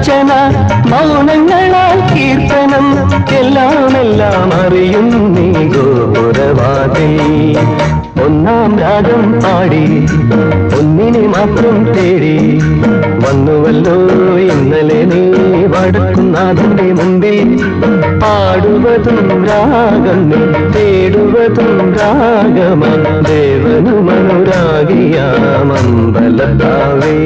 അർച്ചന മൗനങ്ങളാൽ കീർത്തനം എല്ലാം അറിയും നീ ഗോപുരവാതിൽ ഒന്നാം രാഗം പാടി ഒന്നിനെ മാത്രം തേടി വന്നുവല്ലോ ഇന്നലെ നീ വടക്കുന്നാഥന്റെ മുമ്പിൽ പാടുവതും രാഗം നീ തേടുവതും രാഗമ ദേവനുമനുരാഗിയാമമ്പലത്താവേ